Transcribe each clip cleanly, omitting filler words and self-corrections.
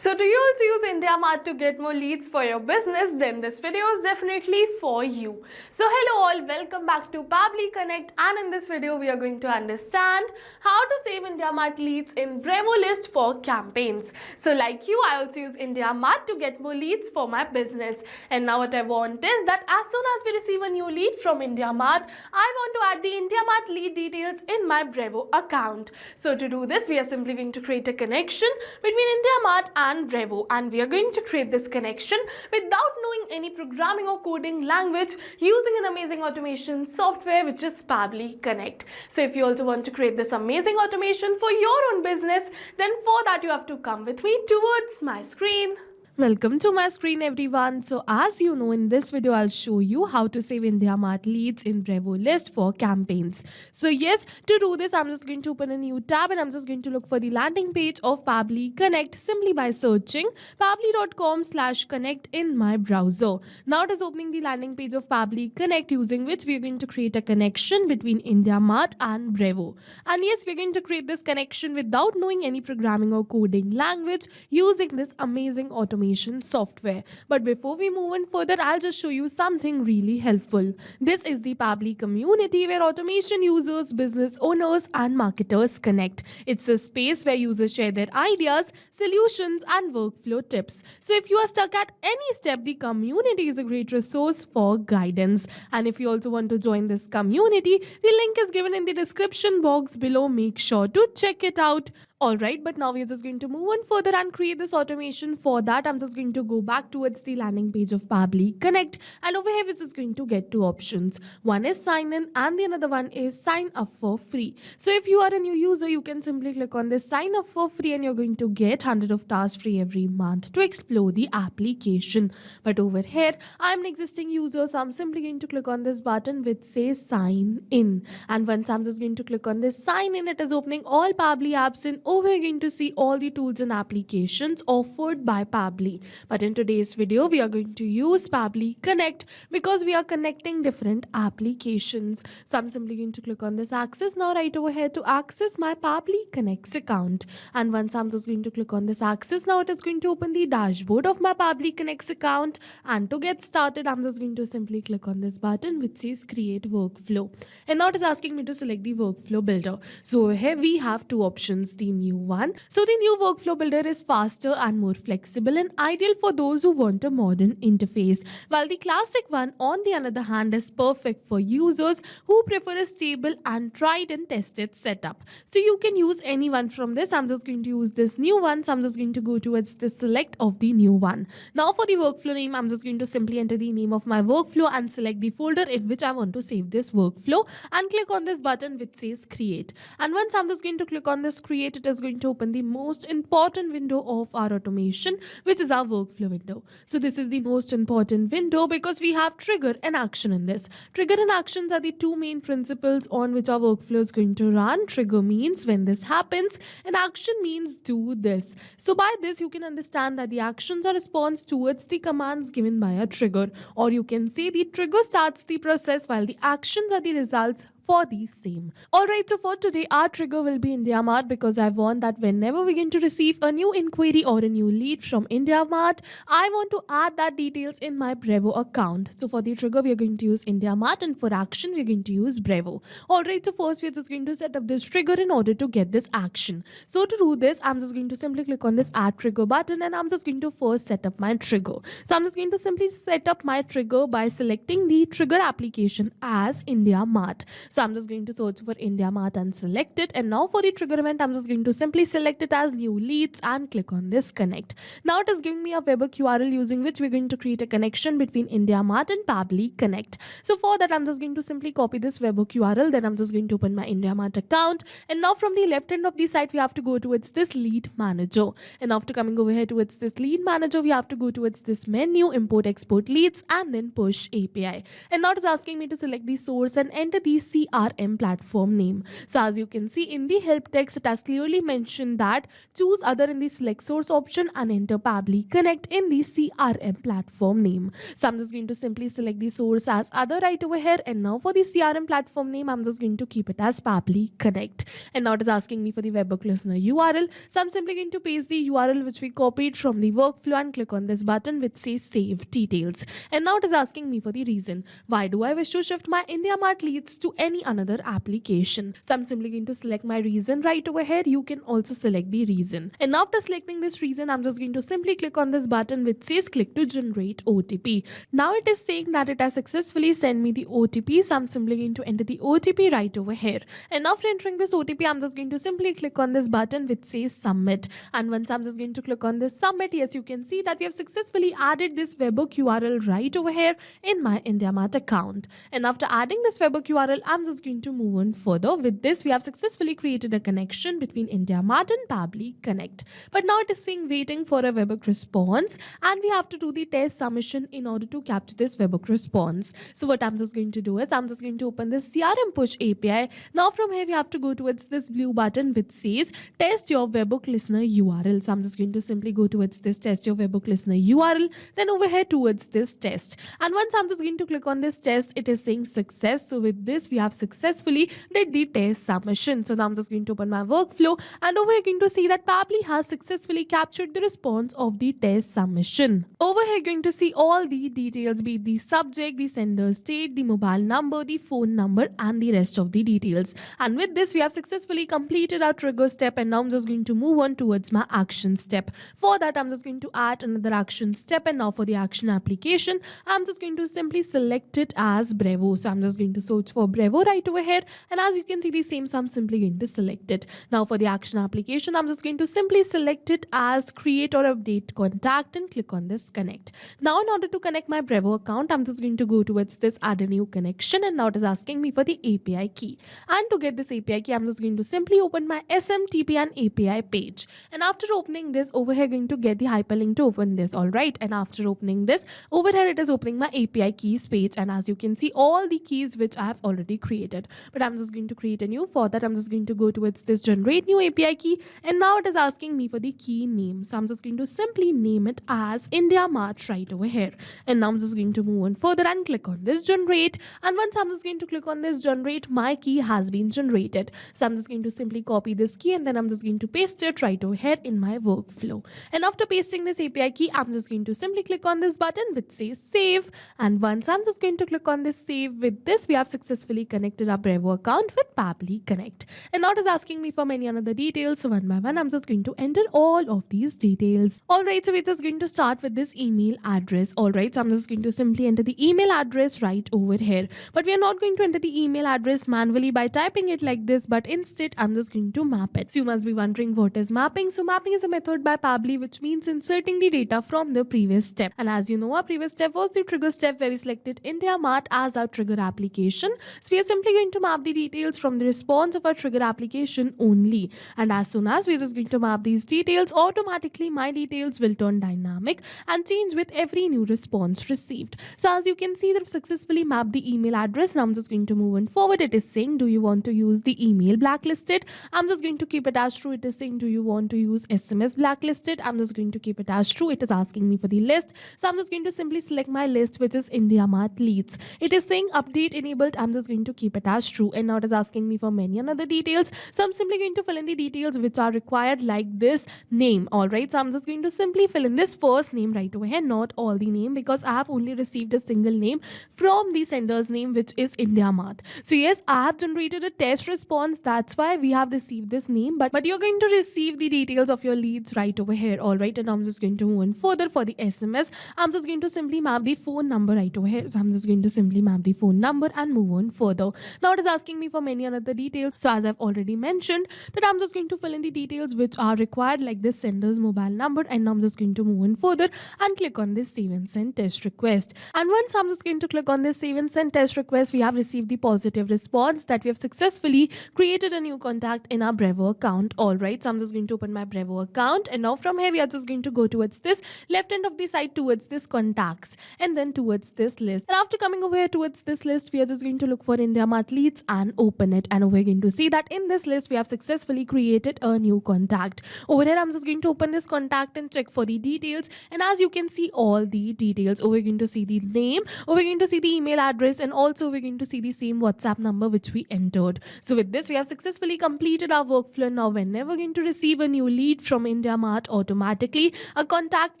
So do you also use IndiaMART to get more leads for your business? Then this video is definitely for you. So hello all, welcome back to Pabbly Connect, and in this video we are going to understand how to save IndiaMART leads in Brevo list for campaigns. So like you, I also use IndiaMART to get more leads for my business. And now what I want is that as soon as we receive a new lead from IndiaMART, I want to add the IndiaMART lead details in my Brevo account. So to do this, we are simply going to create a connection between IndiaMART and Brevo, and we are going to create this connection without knowing any programming or coding language using an amazing automation software which is Pabbly Connect. So if you also want to create this amazing automation for your own business, then for that you have to come with me towards my screen. Welcome to my screen everyone. So as you know, in this video I'll show you how to save IndiaMART leads in Brevo list for campaigns. So yes, to do this I'm just going to open a new tab and I'm just going to look for the landing page of Pabbly Connect simply by searching pabbly.com/connect in my browser. Now it is opening the landing page of Pabbly Connect, using which we are going to create a connection between IndiaMART and Brevo. And yes, we're going to create this connection without knowing any programming or coding language using this amazing automation software. But before we move on further, I'll just show you something really helpful. This is the Pabbly community where automation users, business owners and marketers connect. It's a space where users share their ideas, solutions and workflow tips. So if you are stuck at any step, the community is a great resource for guidance. And if you also want to join this community, the link is given in the description box below. Make sure to check it out. Alright, but now we're just going to move on further and create this automation. For that, I'm just going to go back towards the landing page of Pabbly Connect, and over here we're just going to get two options. One is sign in and the another one is sign up for free. So if you are a new user, you can simply click on this sign up for free and you're going to get 100 of tasks free every month to explore the application. But over here, I'm an existing user, so I'm simply going to click on this button which says sign in. And once I'm just going to click on this sign in, it is opening all Pabbly apps in. Over here, you're going to see all the tools and applications offered by Pabbly. But in today's video, we are going to use Pabbly Connect because we are connecting different applications. So I'm simply going to click on this access now right over here to access my Pabbly Connect account. And once I'm just going to click on this access, now it is going to open the dashboard of my Pabbly Connect account. And to get started, I'm just going to simply click on this button which says create workflow. And now it is asking me to select the workflow builder. So over here we have two options. The new one. So the new workflow builder is faster and more flexible and ideal for those who want a modern interface, while the classic one on the other hand is perfect for users who prefer a stable and tried and tested setup. So you can use any one from this. I'm just going to use this new one, so I'm just going to go towards the select of the new one. Now for the workflow name, I'm just going to simply enter the name of my workflow and select the folder in which I want to save this workflow and click on this button which says create. And once I'm just going to click on this create, it is going to open the most important window of our automation, which is our workflow window. So this is the most important window because we have trigger and action in this. Trigger and actions are the two main principles on which our workflow is going to run. Trigger means when this happens and action means do this. So by this you can understand that the actions are response towards the commands given by a trigger, or you can say the trigger starts the process while the actions are the results for the same. Alright, so for today our trigger will be IndiaMART because I want that whenever we going to receive a new inquiry or a new lead from IndiaMART, I want to add that details in my Brevo account. So for the trigger we are going to use IndiaMART and for action we are going to use Brevo. Alright, so first we are just going to set up this trigger in order to get this action. So to do this, I'm just going to simply click on this add trigger button and I'm just going to first set up my trigger. So I'm just going to simply set up my trigger by selecting the trigger application as IndiaMART. So I'm just going to search for IndiaMART and select it. And now for the trigger event, I'm just going to simply select it as new leads and click on this connect. Now it is giving me a web URL using which we're going to create a connection between IndiaMART and Pabbly Connect. So for that, I'm just going to simply copy this web URL. Then I'm just going to open my IndiaMART account. And now from the left hand of the site, we have to go towards this lead manager. And after coming over here towards this lead manager, we have to go towards this menu, import export leads and then push API. And now it is asking me to select the source and enter the CRM platform name. So as you can see in the help text, it has clearly mentioned that choose other in the select source option and enter Pabbly Connect in the CRM platform name. So I'm just going to simply select the source as other right over here, and now for the CRM platform name, I'm just going to keep it as Pabbly Connect. And now it is asking me for the webhook listener URL. So I'm simply going to paste the URL which we copied from the workflow and click on this button which says save details. And now it is asking me for the reason. Why do I wish to shift my IndiaMART leads to any another application? So I'm simply going to select my reason right over here. You can also select the reason. And after selecting this reason, I'm just going to simply click on this button which says click to generate OTP. Now it is saying that it has successfully sent me the OTP. So I'm simply going to enter the OTP right over here. And after entering this OTP, I'm just going to simply click on this button which says submit. And once I'm just going to click on this submit, yes, you can see that we have successfully added this webhook URL right over here in my IndiaMART account. And after adding this webhook URL, I'm just going to move on further. With this, we have successfully created a connection between IndiaMART and Pabbly Connect. But now it is saying waiting for a webhook response, and we have to do the test submission in order to capture this webhook response. So what I'm just going to do is I'm just going to open this CRM push API. Now from here, we have to go towards this blue button which says test your webhook listener URL. So I'm just going to simply go towards this test your webhook listener URL, then over here towards this test. And once I'm just going to click on this test, it is saying success. So with this, we have successfully did the test submission. So now I'm just going to open my workflow, and over here you're going to see that Pabbly has successfully captured the response of the test submission. Over here you're going to see all the details, be it the subject, the sender state, the mobile number, the phone number, and the rest of the details. And with this, we have successfully completed our trigger step, and now I'm just going to move on towards my action step. For that, I'm just going to add another action step, and now for the action application, I'm just going to simply select it as Brevo. So I'm just going to search for Brevo right over here, and as you can see the same, so I'm simply going to select it. Now for the action application, I'm just going to simply select it as create or update contact and click on this connect. Now in order to connect my Brevo account, I'm just going to go towards this add a new connection, and now it is asking me for the API key. And to get this API key, I'm just going to simply open my SMTP and API page. And after opening this, over here going to get the hyperlink to open this. Alright, and after opening this, over here it is opening my API keys page, and as you can see all the keys which I have already created. But I'm just going to create a new. For that, I'm just going to go towards this generate new API key, and now it is asking me for the key name. So I'm just going to simply name it as IndiaMART right over here. And now I'm just going to move on further and click on this generate. And once I'm just going to click on this generate, my key has been generated. So I'm just going to simply copy this key, and then I'm just going to paste it right over here in my workflow. And after pasting this API key, I'm just going to simply click on this button which says save. And once I'm just going to click on this save, with this we have successfully connected our Brevo account with Pabbly Connect. And now it is asking me for many other details. So one by one, I'm just going to enter all of these details. Alright, so we're just going to start with this email address. Alright, so I'm just going to simply enter the email address right over here. But we are not going to enter the email address manually by typing it like this, but instead I'm just going to map it. So you must be wondering what is mapping. So mapping is a method by Pabbly which means inserting the data from the previous step. And as you know, our previous step was the trigger step where we selected IndiaMART as our trigger application. So we are simply going to map the details from the response of our trigger application only. And as soon as we are just going to map these details, automatically my details will turn dynamic and change with every new response received. So as you can see, they've successfully mapped the email address. Now I'm just going to move on forward. It is saying, do you want to use the email blacklisted? I'm just going to keep it as true. It is saying, do you want to use SMS blacklisted? I'm just going to keep it as true. It is asking me for the list. So I'm just going to simply select my list, which is IndiaMART leads. It is saying update enabled. I'm just going to keep it as true. And now it is asking me for many other details. So I'm simply going to fill in the details which are required, like this name. Alright, so I'm just going to simply fill in this first name right over here, not all the name, because I have only received a single name from the sender's name, which is IndiaMART. So yes, I have generated a test response. That's why we have received this name, but you're going to receive the details of your leads right over here. Alright, and I'm just going to move on further. For the SMS, I'm just going to simply map the phone number right over here. So I'm just going to simply map the phone number and move on further. Now it is asking me for many other details. So as I've already mentioned, that I'm just going to fill in the details which are required, like this sender's mobile number, and now I'm just going to move on further and click on this save and send test request. And once I'm just going to click on this save and send test request, we have received the positive response that we have successfully created a new contact in our Brevo account. Alright, so I'm just going to open my Brevo account, and now from here we are just going to go towards this left end of the site, towards this contacts, and then towards this list. And after coming over here towards this list, we are just going to look for an IndiaMART leads and open it. And we're going to see that in this list, we have successfully created a new contact. Over here, I'm just going to open this contact and check for the details. And as you can see all the details, we're going to see the name, we're going to see the email address, and also we're going to see the same WhatsApp number which we entered. So with this, we have successfully completed our workflow. Now, whenever we're going to receive a new lead from IndiaMART, automatically a contact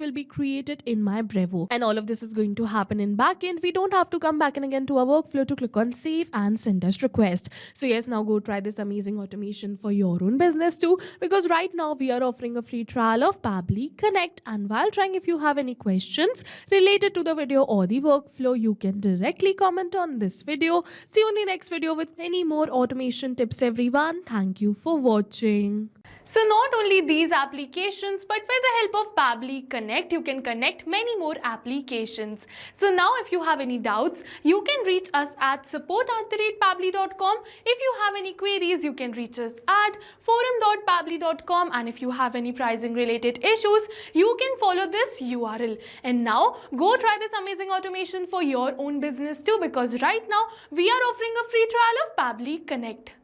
will be created in my Brevo. And all of this is going to happen in backend. We don't have to come back and again to our workflow to click on save and send us request. So yes, now go try this amazing automation for your own business too, because right now we are offering a free trial of Pabbly Connect. And while trying, if you have any questions related to the video or the workflow, you can directly comment on this video. See you in the next video with many more automation tips, everyone. Thank you for watching. So not only these applications, but with the help of Pabbly Connect, you can connect many more applications. So now if you have any doubts, you can reach us at support@pabbly.com. If you have any queries, you can reach us at forum.pabbly.com. And if you have any pricing related issues, you can follow this URL. And now go try this amazing automation for your own business too, because right now we are offering a free trial of Pabbly Connect.